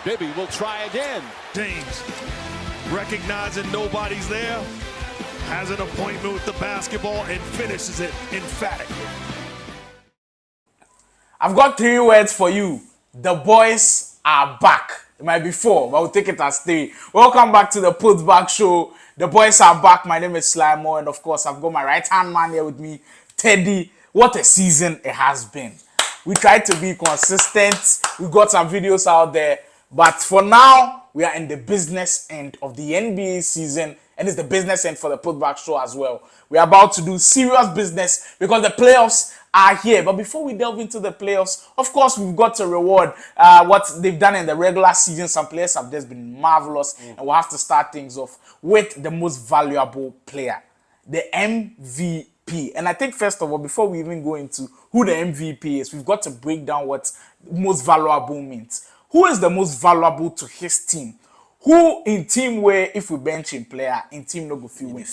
Bibby will try again. James, recognizing nobody's there, has an appointment with the basketball and finishes it emphatically. I've got 3 words for you. The boys are back. It might be 4, but we'll take it as 3. Welcome back to the Putback show. The boys are back. My name is Slimo, and of course, I've got my right-hand man here with me, Teddy. What a season it has been. We tried to be consistent. We got some videos out there. But for now, we are in the business end of the NBA season, and it's the business end for the Putback show as well. We are about to do serious business because the playoffs are here. But before we delve into the playoffs, of course, we've got to reward what they've done in the regular season. Some players have just been marvelous, and we'll have to start things off with the most valuable player, the MVP. And I think, first of all, before we even go into who the MVP is, we've got to break down what most valuable means. Who is the most valuable to his team? Who in team where if we bench him player, in team no go feel win?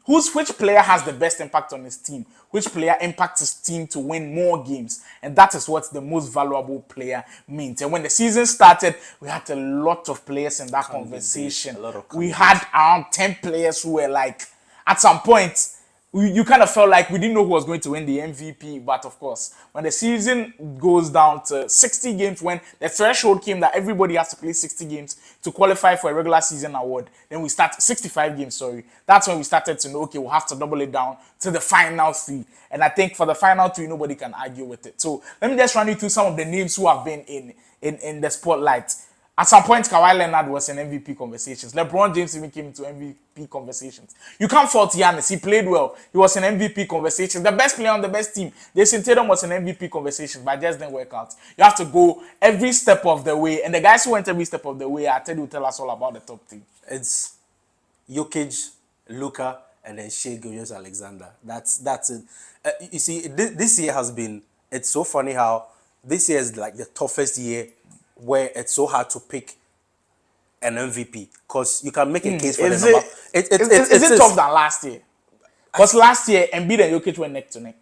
Which player has the best impact on his team? Which player impacts his team to win more games? And that is what the most valuable player means. And when the season started, we had a lot of players in that conversation. We had around 10 players who were like, at some point, you kind of felt like we didn't know who was going to win the MVP. But of course, when the season goes down to 60 games, when the threshold came that everybody has to play 60 games to qualify for a regular season award, then we start 65 games, sorry. That's when we started to know, okay, we'll have to double it down to the final 3. And I think for the final 3, nobody can argue with it. So let me just run you through some of the names who have been in the spotlight. At some point, Kawhi Leonard was in MVP conversations. LeBron James even came into MVP conversations. You can't fault Giannis. He played well. He was in MVP conversations. The best player on the best team. Jason Tatum was in MVP conversations, but just didn't work out. You have to go every step of the way. And the guys who went every step of the way, I tell you, tell us all about the top 3. It's Jokic, Luka, and then Shai Gilgeous-Alexander. That's it. You see, this year has been, it's so funny how this year is like the toughest year where it's so hard to pick an MVP because you can make a case for the number. Is it tougher than last year? Because last year, Embiid and Jokic went neck to neck.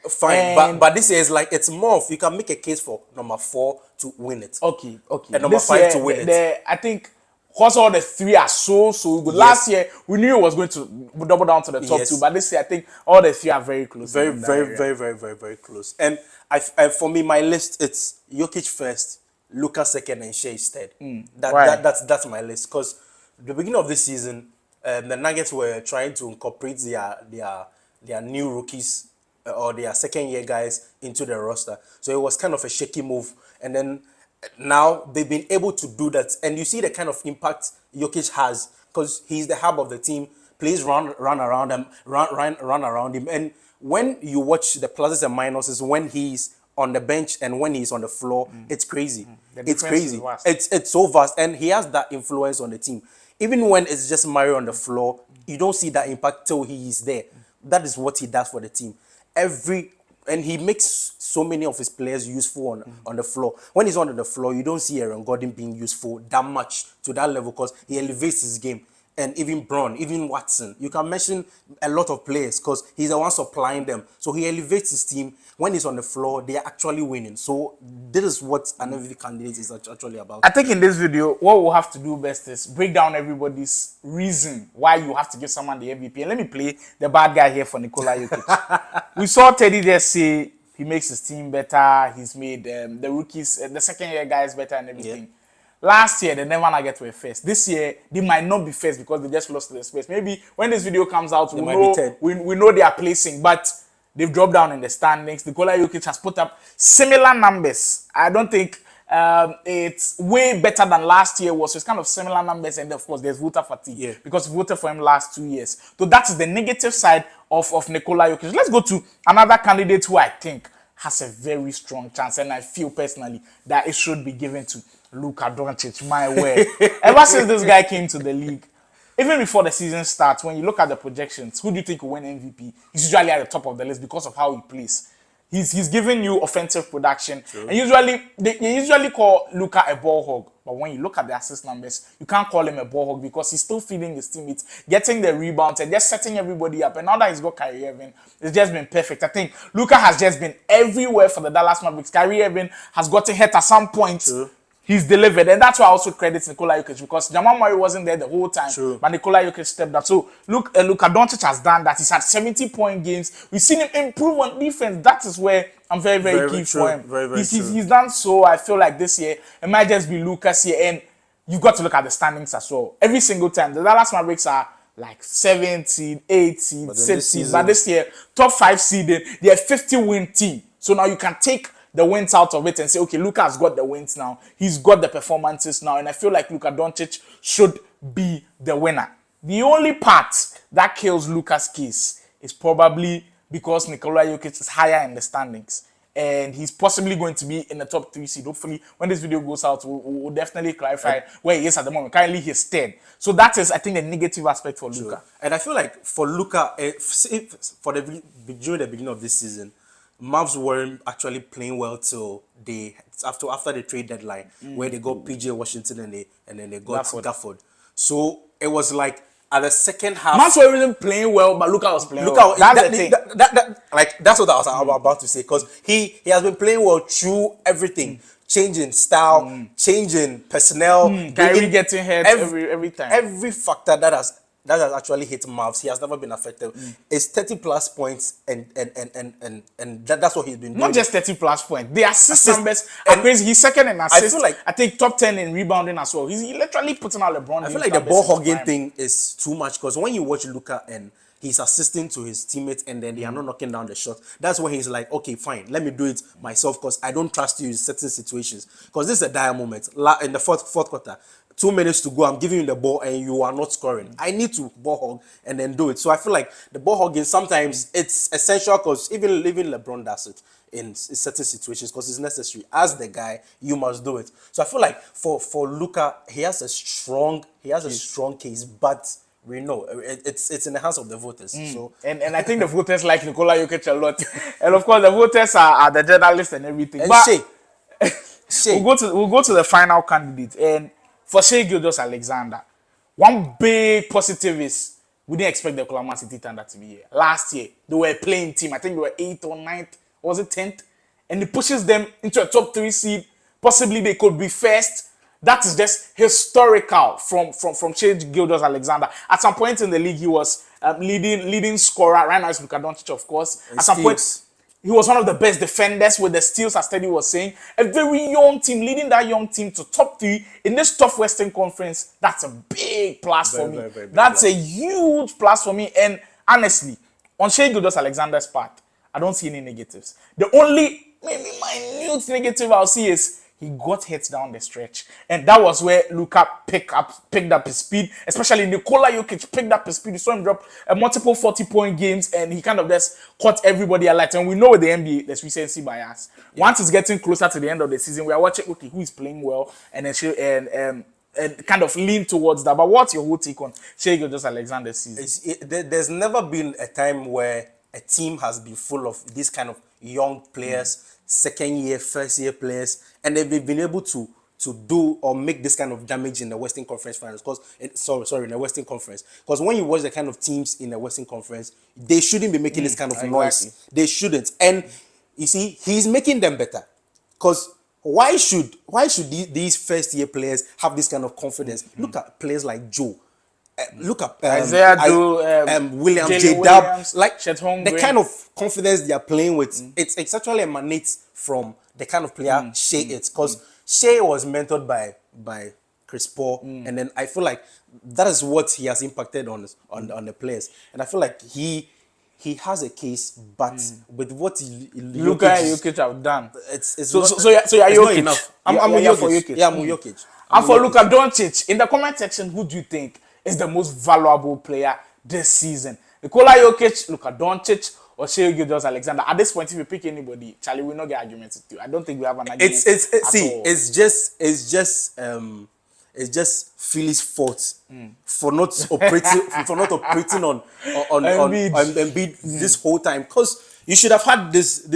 Fine, but this year is like it's more of you can make a case for number 4 to win it. Okay. And number 5 to win it. I think because all the 3 are so good. Yes. Last year we knew it was going to double down to the top 2, but this year I think all the 3 are very close. Very close. And I for me, my list it's Jokic first, Luka second, and Shai third. That's my list because the beginning of this season, the Nuggets were trying to incorporate their new rookies or their second-year guys into the roster. So it was kind of a shaky move. And then now they've been able to do that. And you see the kind of impact Jokic has because he's the hub of the team. Players run around him. And when you watch the pluses and minuses, when he's on the bench and when he's on the floor, it's crazy. It's crazy. It's so vast. And he has that influence on the team. Even when it's just Mario on the floor, you don't see that impact till he is there. That is what he does for the team. And he makes so many of his players useful on the floor. When he's on the floor, you don't see Aaron Gordon being useful that much to that level because he elevates his game. And even Braun, even Watson. You can mention a lot of players because he's the one supplying them. So he elevates his team. When he's on the floor, they are actually winning. So this is what an MVP candidate is actually about. I think in this video, what we'll have to do best is break down everybody's reason why you have to give someone the MVP. And let me play the bad guy here for Nikola Jokic. We saw Teddy just say he makes his team better. He's made the rookies, the second-year guys better and everything. Yeah. Last year, they never gonna get to a first. This year, they might not be first because they just lost to the space. Maybe when this video comes out, we know they are placing, but they've dropped down in the standings. Nikola Jokic has put up similar numbers. I don't think it's way better than last year was. So it's kind of similar numbers, and of course, there's voter fatigue because we voted for him last 2 years. So that is the negative side of Nikola Jokic. Let's go to another candidate who I think has a very strong chance, and I feel personally that it should be given to Luka Doncic, my word. Ever since this guy came to the league, even before the season starts, when you look at the projections, who do you think will win MVP? He's usually at the top of the list because of how he plays. He's giving you offensive production. True. And they usually call Luka a ball hog. But when you look at the assist numbers, you can't call him a ball hog because he's still feeding his teammates, getting the rebounds and just setting everybody up. And now that he's got Kyrie Irving, it's just been perfect. I think Luka has just been everywhere for the Dallas Mavericks. Kyrie Irving has gotten hurt at some point. True. he's delivered, and that's why I also credit Nikola Jokic, because Jamal Murray wasn't there the whole time. True. But Nikola Jokic stepped up. So Luka Doncic has done that. He's had 70-point games. We've seen him improve on defense. That is where I'm very key for him. He's done so. I feel like this year it might just be Luka's year, and you've got to look at the standings as well. Every single time the Dallas Mavericks are like 7th seed, 8th seed, 6th seed. But this year, top 5 seeded, they're a 50-win team. So now you can take the wins out of it and say, okay, Luka has got the wins now. He's got the performances now. And I feel like Luka Doncic should be the winner. The only part that kills Luka's case is probably because Nikola Jokic is higher in the standings. And he's possibly going to be in the top 3 seed. Hopefully, when this video goes out, we'll definitely clarify where he is at the moment. Currently, he's 10. So that is, I think, the negative aspect for Luka. And I feel like for Luka, during the beginning of this season, Mavs weren't actually playing well till after the trade deadline, where they got PJ Washington and then they got Gafford. So it was like at the second half, Mavs were really playing well, but Luka was playing well. That's the thing. That's what I was about to say, because he has been playing well through everything. Changing style, changing personnel, Kyrie getting hurt every time. Every factor that has actually hit Mavs, he has never been affected. It's 30+ points, and that's what he's been doing. Not just 30+ points. The assist numbers are crazy. He's second in assists. I feel like, I think top 10 in rebounding as well. He's literally putting out LeBron. I feel like the ball hogging thing is too much, because when you watch Luka and he's assisting to his teammates and then they are not knocking down the shot, that's when he's like, okay, fine, let me do it myself, because I don't trust you in certain situations. Because this is a dire moment. In the fourth quarter, 2 minutes to go, I'm giving you the ball and you are not scoring. I need to ball hog and then do it. So I feel like the ball hogging, sometimes it's essential, because even LeBron does it in certain situations, because it's necessary. As the guy, you must do it. So I feel like for Luka, he has a strong case, but we know it's in the hands of the voters. So and I think the voters like Nikola Jokic a lot, and of course the voters are the journalists and everything. And but Shai. we'll go to the final candidate, and for Shai Gilgeous-Alexander, one big positive is we didn't expect the Oklahoma City Thunder to be here. Last year, they were a playing team. I think they were 8th or 9th, or was it 10th? And it pushes them into a top 3 seed. Possibly they could be first. That is just historical from Shai Gilgeous-Alexander. At some point in the league, he was leading scorer. Right now, it's Luka Doncic, of course. And at some point, he was one of the best defenders with the steals, as Teddy was saying. A very young team, leading that young team to top 3 in this tough Western Conference. That's a big plus for me. That's a huge plus for me. And honestly, on Shai Gilgeous-Alexander's part, I don't see any negatives. The only maybe minute negative I'll see is he got hit down the stretch. And that was where Luka picked up his speed. Especially Nikola Jokic picked up his speed. You saw him drop multiple 40-point games, and he kind of just caught everybody alight. And we know with the NBA, there's recency bias. Yeah. Once it's getting closer to the end of the season, we are watching, okay, who is playing well, and then and kind of lean towards that. But what's your whole take on Shai Gilgeous-Alexander's season? There's never been a time where a team has been full of this kind of young players, second year, first year players, and they've been able to do or make this kind of damage in the Western Conference Finals. In the Western Conference. Because when you watch the kind of teams in the Western Conference, they shouldn't be making this kind of noise. They shouldn't. And you see, he's making them better. Because why should these first year players have this kind of confidence? Look at players like Joe. Look at Isaiah Williams, Jalen J-Dub, Williams, like Chet the Holmgren. kind of confidence they are playing with. It's actually emanates from the kind of player Shai is, because Shai was mentored by Chris Paul, and then I feel like that is what he has impacted on the players, and I feel like he has a case, but with what Luka and Jokic have done, it's so not, you're it's not Jokic. enough. I'm for Jokic. Yeah, I'm Jokic. And for Luka Doncic, in the comment section, who do you think is the most valuable player this season? Nikola Jokic, Luka Doncic, or Shai Gilgeous-Alexander? At this point, if you pick anybody, Charlie, we'll not get arguments with you. I don't think we have an argument. It's just Philly's fault for not operating on Embiid this whole time, because you should have had this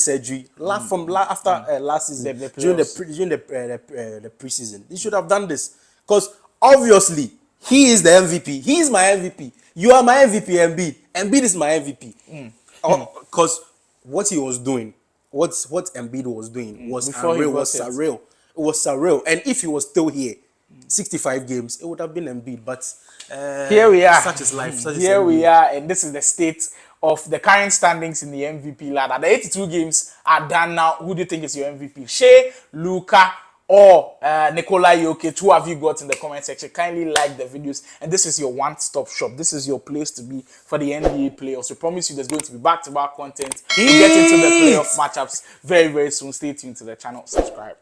surgery after last season during the preseason. You should have done this, because obviously he is the MVP. He is my MVP. You are my MVP, Embiid. Embiid is my MVP. Because what he was doing, what Embiid was doing was surreal. It was surreal. And if he was still here, 65 games, it would have been Embiid. But here we are. Such is life. Such is Here we NBA. are, and this is the state of the current standings in the MVP ladder. The 82 games are done now. Who do you think is your MVP? Shai, Luka, or Nikola Jokic? Who have you got in the comment section? Kindly like the videos, and this is your one-stop shop. This is your place to be for the NBA playoffs. We promise you there's going to be back-to-back content. We get into the playoff matchups very, very soon. Stay tuned to the channel. Subscribe.